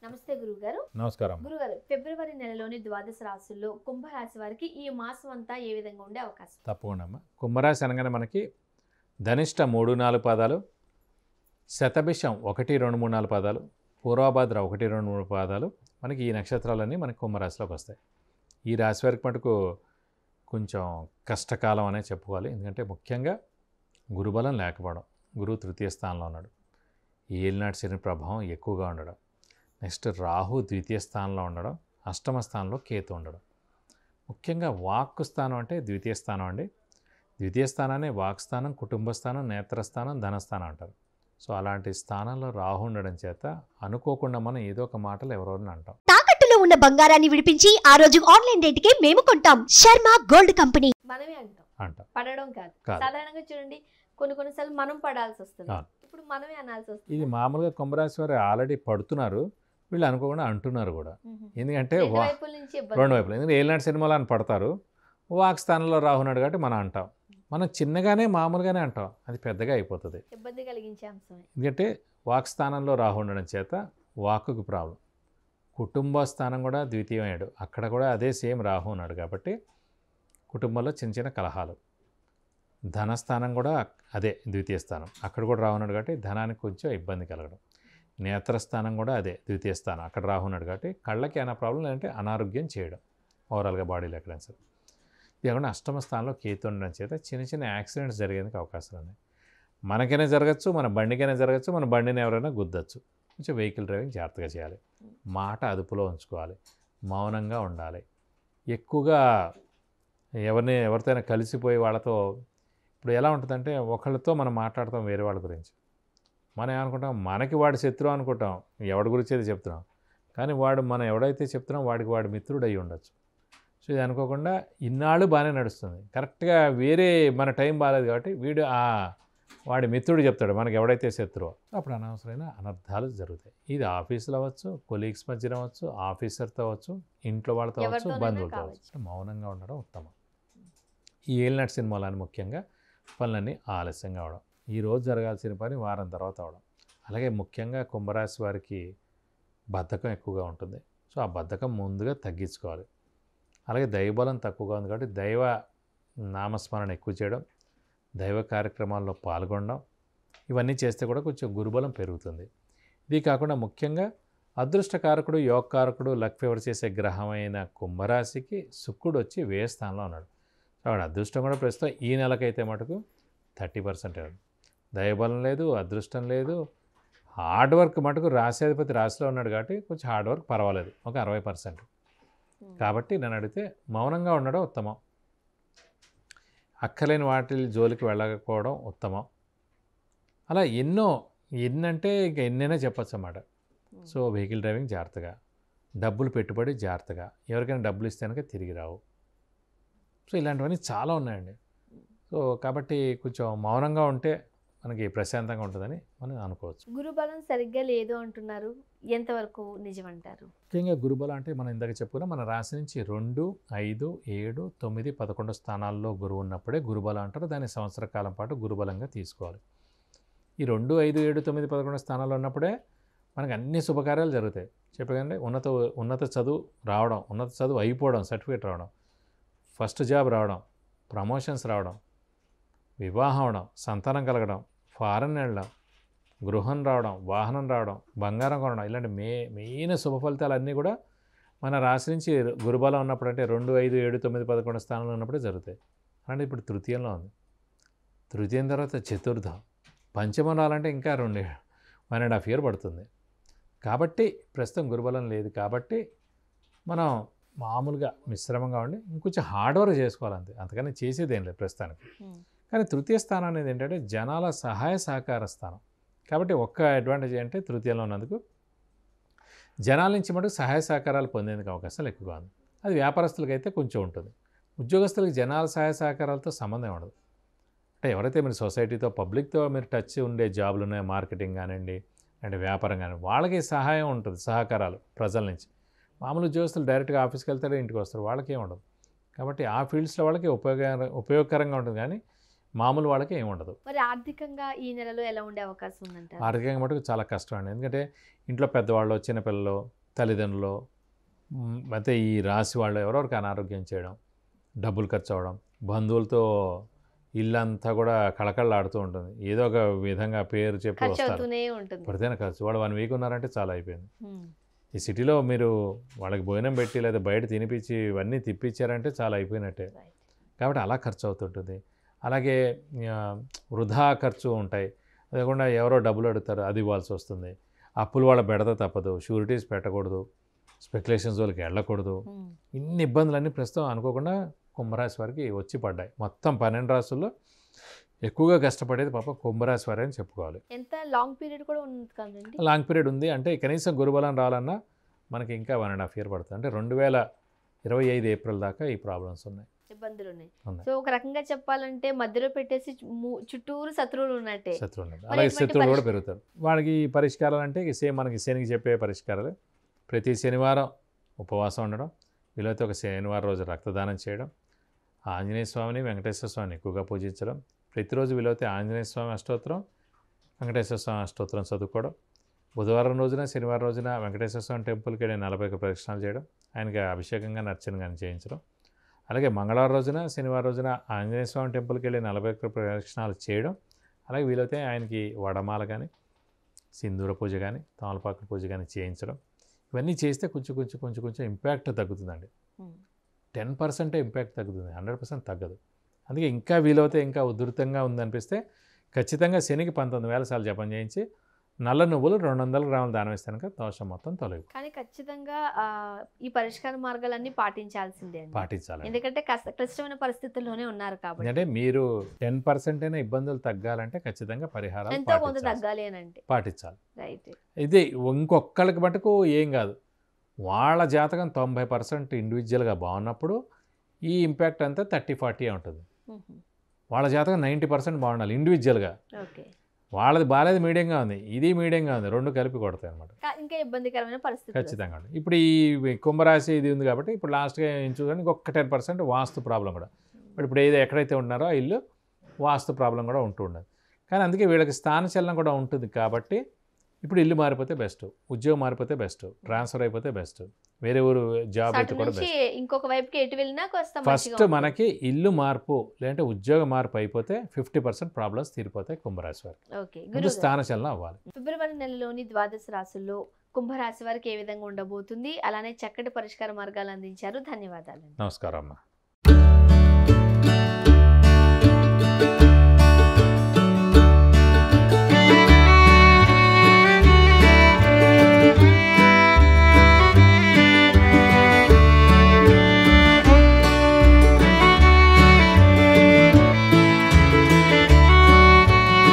నమస్తే గురుగారు. నమస్కారం. గురుగారు, ఫిబ్రవరి నెలలోని ద్వాదశ రాశుల్లో కుంభరాశి వారికి ఈ మాసం అంతా ఏ విధంగా ఉండే అవకాశం? తప్పకుండా అమ్మ. కుంభరాశి అనగానే మనకి ధనిష్ట 3, 4 పాదాలు, శతభిషం 1, 2, 3, 4 పాదాలు, పూర్వభాద్ర 1, 2, 3 పాదాలు మనకి ఈ నక్షత్రాలన్నీ మనకి కుంభరాశిలోకి వస్తాయి. ఈ రాశి వారికి మటుకు కొంచెం కష్టకాలం అనే చెప్పుకోవాలి. ఎందుకంటే ముఖ్యంగా గురుబలం లేకపోవడం, గురువు తృతీయ స్థానంలో ఉన్నాడు, ఏలినాటి శని ప్రభావం ఎక్కువగా ఉండడం, నెక్స్ట్ రాహు ద్వితీయ స్థానంలో ఉండడం, అష్టమ స్థానంలో కేతు ఉండడం. ముఖ్యంగా వాక్కు స్థానం అంటే ద్వితీయ స్థానం అండి. ద్వితీయ స్థానాన్ని వాక్ స్థానం, కుటుంబ స్థానం, నేత్రస్థానం, ధనస్థానం అంటారు. సో అలాంటి స్థానంలో రాహు ఉండడం చేత అనుకోకుండా మనం ఏదో ఒక మాటలు ఎవరోని అంటాం. తాకట్టులో ఉన్న బంగారాన్ని విడిపించి ఆ రోజు ఆన్లైన్ రేటుకే మేము కొంటాం. Sharma gold company. మనమే అంటాం, పడడం కాదు. కాదు. సాధారణంగా చూడండి, కొన్నిసార్లు మనం పడాల్సి వస్తుంది, అవును. ఇప్పుడు మనమే అనాల్సి వస్తుంది. ఇది మామూలుగా కుంభరాశి వారు ఆల్రెడీ పడుతున్నారు, వీళ్ళు అనుకోకుండా అంటున్నారు కూడా. ఎందుకంటే రెండు వైపుల నుంచి ఇబ్బంది. రెండు వైపులు, ఎందుకంటే ఏలినాటి సినిమాలో అని పడతారు, వాక్ స్థానంలో రాహున్నాడు కాబట్టి మనం అంటాం. మనం చిన్నగానే మామూలుగానే అంటాం, అది పెద్దగా అయిపోతుంది. ఇబ్బంది కలిగించే అంశమే. ఎందుకంటే వాక్ స్థానంలో రాహు ఉండడం చేత వాక్కుకు ప్రాబ్లం. కుటుంబ స్థానం కూడా ద్వితీయమయ్యాడు, అక్కడ కూడా అదే సేమ్ రాహు ఉన్నాడు కాబట్టి కుటుంబంలో చిన్న చిన్న కలహాలు. ధనస్థానం కూడా అదే ద్వితీయ స్థానం, అక్కడ కూడా రాహు ఉన్నాడు కాబట్టి ధనానికి కొంచెం ఇబ్బంది కలగడం. నేత్రస్థానం కూడా అదే ద్వితీయ స్థానం, అక్కడ రాహు ఉన్నాడు కాబట్టి కళ్ళకి ఏమైనా ప్రాబ్లం లేదంటే అనారోగ్యం చేయడం ఓవరాల్గా బాడీలో ఎక్కడైనా సరే. ఇది కాకుండా అష్టమ స్థానంలో కేతు ఉండడం చేత చిన్న చిన్న యాక్సిడెంట్స్ జరిగేందుకు అవకాశాలు ఉన్నాయి. మనకైనా జరగచ్చు, మన బండికైనా జరగచ్చు, మన బండిని ఎవరైనా గుద్దచ్చు. కొంచెం వెహికల్ డ్రైవింగ్ జాగ్రత్తగా చేయాలి, మాట అదుపులో ఉంచుకోవాలి, మౌనంగా ఉండాలి. ఎక్కువగా ఎవరితోనైనా కలిసిపోయి వాళ్ళతో, ఇప్పుడు ఎలా ఉంటుందంటే ఒకళ్ళతో మనం మాట్లాడతాం వేరే వాళ్ళ గురించి, మనం ఏమనుకుంటాం మనకి వాడి శత్రువు అనుకుంటాం, ఎవడి గురించి అయితే చెప్తున్నాం, కానీ వాడు మనం ఎవడైతే చెప్తున్నాం వాడికి వాడి మిత్రుడు అయ్యి ఉండొచ్చు. సో ఇది అనుకోకుండా ఇన్నాళ్ళు బాగానే నడుస్తుంది, కరెక్ట్గా వేరే మన టైం బాగాలేదు కాబట్టి వీడు వాడి మిత్రుడు చెప్తాడు మనకి ఎవడైతే శత్రువు, అప్పుడు అనవసరమైన అనర్థాలు జరుగుతాయి. ఇది ఆఫీసులో అవ్వచ్చు, కొలీగ్స్ మధ్యన అవ్వచ్చు, ఆఫీసర్తో అవ్వచ్చు, ఇంట్లో వాళ్ళతో అవ్వచ్చు, బంధువులతో అవ్వచ్చు. మౌనంగా ఉండడం ఉత్తమం. ఈ ఏలినాటి సినిమాలని ముఖ్యంగా పనులన్నీ ఆలస్యంగా అవడం, ఈరోజు జరగాల్సిన పని వారం తర్వాత అవడం. అలాగే ముఖ్యంగా కుంభరాశి వారికి బద్ధకం ఎక్కువగా ఉంటుంది. సో ఆ బద్ధకం ముందుగా తగ్గించుకోవాలి. అలాగే దైవబలం తక్కువగా ఉంది కాబట్టి దైవ నామస్మరణ ఎక్కువ చేయడం, దైవ కార్యక్రమాల్లో పాల్గొనడం, ఇవన్నీ చేస్తే కూడా కొంచెం గురుబలం పెరుగుతుంది. ఇది కాకుండా ముఖ్యంగా అదృష్టకారకుడు, యోగకారకుడు, లక్ ఫేవర్ చేసే గ్రహమైన కుంభరాశికి శుక్రుడు వచ్చి వ్యయ స్థానంలో ఉన్నాడు. కాబట్టి అదృష్టం కూడా ప్రస్తుతం ఈ నెలకైతే మటుకు 30%. దైవబలం లేదు, అదృష్టం లేదు, హార్డ్ వర్క్ మటుకు రాశిధిపతి రాశిలో ఉన్నాడు కాబట్టి కొంచెం హార్డ్ వర్క్ పర్వాలేదు, ఒక 60%. కాబట్టి నన్ను అడిగితే మౌనంగా ఉండడం ఉత్తమం, అక్కలేని వాటి జోలికి వెళ్ళకపోవడం ఉత్తమం. అలా ఎన్నంటే ఇంకా ఎన్నైనా చెప్పచ్చు అన్నమాట. సో వెహికల్ డ్రైవింగ్ జాగ్రత్తగా, డబ్బులు పెట్టుబడి జాగ్రత్తగా, ఎవరికైనా డబ్బులు ఇస్తే కనుక తిరిగి రావు. సో ఇలాంటివన్నీ చాలా ఉన్నాయండి. సో కాబట్టి కొంచెం మౌనంగా ఉంటే మనకి ప్రశాంతంగా ఉంటుందని మనం అనుకోవచ్చు. గురుబలం సరిగ్గా లేదు అంటున్నారు, ఎంతవరకు నిజమంటారు? ముఖ్యంగా గురుబలం అంటే మనం ఇందాక చెప్పుకున్నా, మన రాశి నుంచి 2, 5, 7, 9, 11 స్థానాల్లో గురువు ఉన్నప్పుడే గురుబలం అంటారు. దాన్ని సంవత్సర కాలం పాటు గురుబలంగా తీసుకోవాలి. ఈ 2, 5, 7, 9, 11 స్థానాల్లో ఉన్నప్పుడే మనకు అన్ని శుభకార్యాలు జరుగుతాయి. చెప్పకండి, ఉన్నత చదువు రావడం, ఉన్నత చదువు అయిపోవడం, సర్టిఫికేట్ రావడం, ఫస్ట్ జాబ్ రావడం, ప్రమోషన్స్ రావడం, వివాహం అవడం, సంతానం కలగడం, ఫారెన్ వెళ్ళడం, గృహం రావడం, వాహనం రావడం, బంగారం కొనడం, ఇలాంటి మెయిన్ శుభ ఫలితాలన్నీ కూడా మన రాశి నుంచి గురుబలం ఉన్నప్పుడు, అంటే 2, 5, 7, 9, 11 స్థానంలో ఉన్నప్పుడే జరుగుతాయి. అంటే ఇప్పుడు తృతీయంలో ఉంది, తృతీయం తర్వాత చతుర్థం, పంచమం రావాలంటే ఇంకా 1.5 years పడుతుంది. కాబట్టి ప్రస్తుతం గురుబలం లేదు కాబట్టి మనం మామూలుగా మిశ్రమంగా ఉండి ఇంకొంచెం హార్డ్ వర్క్ చేసుకోవాలంతే, అంతకని చేసేది ఏం లేదు ప్రస్తుతానికి. కానీ తృతీయ స్థానం అనేది ఏంటంటే జనాల సహాయ సహకార స్థానం కాబట్టి ఒక్క అడ్వాంటేజ్ అంటే తృతీయంలో ఉన్నందుకు జనాల నుంచి మటుకు సహాయ సహకారాలు పొందేందుకు అవకాశాలు ఎక్కువగా ఉంది. అది వ్యాపారస్తులకి అయితే కొంచెం ఉంటుంది, ఉద్యోగస్తులకు జనాల సహాయ సహకారాలతో సంబంధం ఉండదు. అంటే ఎవరైతే మీరు సొసైటీతో, పబ్లిక్తో మీరు టచ్ ఉండే జాబులు ఉన్నాయో, మార్కెటింగ్ కానివ్వండి అంటే వ్యాపారం కానివ్వండి, వాళ్ళకి సహాయం ఉంటుంది, సహకారాలు ప్రజల నుంచి. మామూలు ఉద్యోగస్తులు డైరెక్ట్గా ఆఫీస్కి వెళ్తారు, ఇంటికి వస్తారు, వాళ్ళకి ఏమి ఉండదు. కాబట్టి ఆ ఫీల్డ్స్లో వాళ్ళకి ఉపయోగకరంగా ఉంటుంది. కానీ మామూలు వాళ్ళకి ఏమి ఉండదు. మరి ఆర్థికంగా ఈ నెలలో ఎలా ఉండే అవకాశం ఉందంటారు? ఆర్థికంగా మటుకు చాలా కష్టం అండి. ఎందుకంటే ఇంట్లో పెద్దవాళ్ళు, చిన్నపిల్లలు, తల్లిదండ్రులు, అయితే ఈ రాశి వాళ్ళు ఎవరెవరికి అనారోగ్యం చేయడం, డబ్బులు ఖర్చు అవ్వడం, బంధువులతో ఇల్లంతా కూడా కళకళలాడుతూ ఉంటుంది. ఏదో ఒక విధంగా పేరు చెప్పి ఖర్చు వస్తారు. అవుతూనే ఉంటుంది. పడితేనే ఖర్చు. వాళ్ళు 1 వీక్ ఉన్నారంటే చాలా అయిపోయింది. ఉమ్. ఈ సిటీలో మీరు వాళ్ళకి భోజనం పెట్టి లేదా బయట తినిపించి ఇవన్నీ తిప్పించారంటే చాలా అయిపోయినట్టే. Right. కాబట్టి అలా ఖర్చు అవుతుంటుంది. అలాగే వృధా ఖర్చు ఉంటాయి. అదే కాకుండా ఎవరో డబ్బులు అడుగుతారు, అది ఇవ్వాల్సి వస్తుంది. అప్పులు వాళ్ళ బెడద తప్పదు, షూరిటీస్ పెట్టకూడదు, స్పెక్యులేషన్స్ వాళ్ళకి వెళ్ళకూడదు. ఉమ్. ఇన్ని ఇబ్బందులన్నీ ప్రస్తుతం అనుకోకుండా కుంభరాశి వారికి వచ్చి పడ్డాయి. మొత్తం 12 రాశుల్లో ఎక్కువగా కష్టపడేది పాప కుంభరాశి వారే అని చెప్పుకోవాలి. ఎంత లాంగ్ పీరియడ్ కూడా ఉంది కదండి? లాంగ్ పీరియడ్ ఉంది. అంటే కనీసం గురుబలం రావాలన్నా మనకి ఇంకా 1.5 year పడుతుంది. అంటే 2025 ఏప్రిల్ దాకా ఈ ప్రాబ్లమ్స్ ఉన్నాయి. ఇబ్బందులు ఉన్నాయి. ఉన్నాయి. సో ఒక రకంగా చెప్పాలంటే మధ్యలో పెట్టేసి చుట్టూరు శత్రువులు ఉన్నట్టే. శత్రువులు మరి అలాగే ఎటువంటి శత్రువులు కూడా పెరుగుతారు. వాళ్ళకి ఈ పరిష్కారాలు అంటే సేమ్ మనకి శనికి చెప్పే పరిష్కారాలు. ప్రతి శనివారం ఉపవాసం ఉండడం, వీలైతే ఒక శనివారం రోజు రక్తదానం చేయడం, ఆంజనేయ స్వామిని, వెంకటేశ్వర స్వామిని ఎక్కువగా పూజించడం, ప్రతిరోజు వీలైతే ఆంజనేయ స్వామి అష్టోత్తరం, వెంకటేశ్వర స్వామి అష్టోత్తరం చదువుకోవడం, బుధవారం రోజున, శనివారం రోజున వెంకటేశ్వర స్వామి టెంపుల్కి వెళ్ళి 41 ప్రదక్షిణాలు చేయడం, ఆయనకి అభిషేకంగా అర్చన కానీ చేయించడం, అలాగే మంగళవారం రోజున, శనివారం రోజున ఆంజనేయ స్వామి టెంపుల్కి వెళ్ళి 41 ప్రదక్షిణాలు చేయడం, అలాగే వీలైతే ఆయనకి వడమాల కానీ, సింధూర పూజ కానీ, తమలపాకు పూజ కానీ చేయించడం. ఇవన్నీ చేస్తే కొంచెం ఇంపాక్ట్ తగ్గుతుందండి. 10% ఇంపాక్ట్ తగ్గుతుంది, 100% తగ్గదు. అందుకే ఇంకా వీలైతే ఇంకా ఉధృతంగా ఉందనిపిస్తే ఖచ్చితంగా శనికి 19,000 సార్లు జపం చేయించి నల్ల నువ్వులు 200 గ్రాములు దానం ఇస్తే కనుక దోషం మొత్తం తొలగి. కానీ ఖచ్చితంగా ఈ పరిష్కార మార్గాలన్నీ పాటించాల్సిందే అండి. పాటించాలి. ఎందుకంటే క్లిష్టమైన పరిస్థితుల్లోనే ఉన్నారు కాబట్టి. అంటే మీరు 10% అయినా ఇబ్బందులు తగ్గాలంటే ఖచ్చితంగా పరిహారాలు ఎంతో కొంత తగ్గాలి అని అంటే పాటించాలి. రైట్. ఇది ఇంకొకళ్ళకి మటుకు ఏం కాదు, వాళ్ళ జాతకం 90% ఇండివిజువల్గా బాగున్నప్పుడు ఈ ఇంపాక్ట్ అంతా 30-40 ఉంటుంది. వాళ్ళ జాతకం 90% బాగుండాలి ఇండివిజువల్గా. ఓకే. వాళ్ళది బాగాలేదు, మీడియంగా ఉంది, ఇది మీడియంగా ఉంది, రెండు కలిపి కొడతాయి అనమాట. ఇంకా ఇబ్బందికరమైన పరిస్థితి ఖచ్చితంగా. ఇప్పుడు ఈ కుంభరాశి ఇది ఉంది కాబట్టి ఇప్పుడు లాస్ట్గా చూసుకొని ఇంకొక 10% వాస్తు ప్రాబ్లం కూడా. ఇప్పుడు ఏదో ఎక్కడైతే ఉన్నారో ఆ ఇల్లు వాస్తు ప్రాబ్లం కూడా ఉంటూ ఉండదు. కానీ అందుకే వీళ్ళకి స్థానచలనం కూడా ఉంటుంది కాబట్టి ఇప్పుడు ఇల్లు మారిపోతే బెస్ట్, ఉద్యోగం మారిపోతే బెస్ట్, ట్రాన్స్ఫర్ అయిపోతే బెస్ట్, వేరే ఊరు జాబ్ అయితే కూడా బెస్ట్. ఇంకొక వైపుకి ఎటు వెళ్ళినా ఫస్ట్ మనకి ఇల్లు మార్పు లేదంటే ఉద్యోగ మార్పు అయిపోతే 50% ప్రాబ్లమ్స్ తీరిపోతాయి కుంభరాశి వారికి. ఓకే. స్థానచలనం అవ్వాలి. ఫిబ్రవరి నెలలోని ద్వాదశ రాశుల్లో కుంభరాశి వారికి ఏ విధంగా ఉండబోతుంది, అలానే చక్కటి పరిష్కార మార్గాలు అందించారు. ధన్యవాదాలు. నమస్కారం అమ్మా.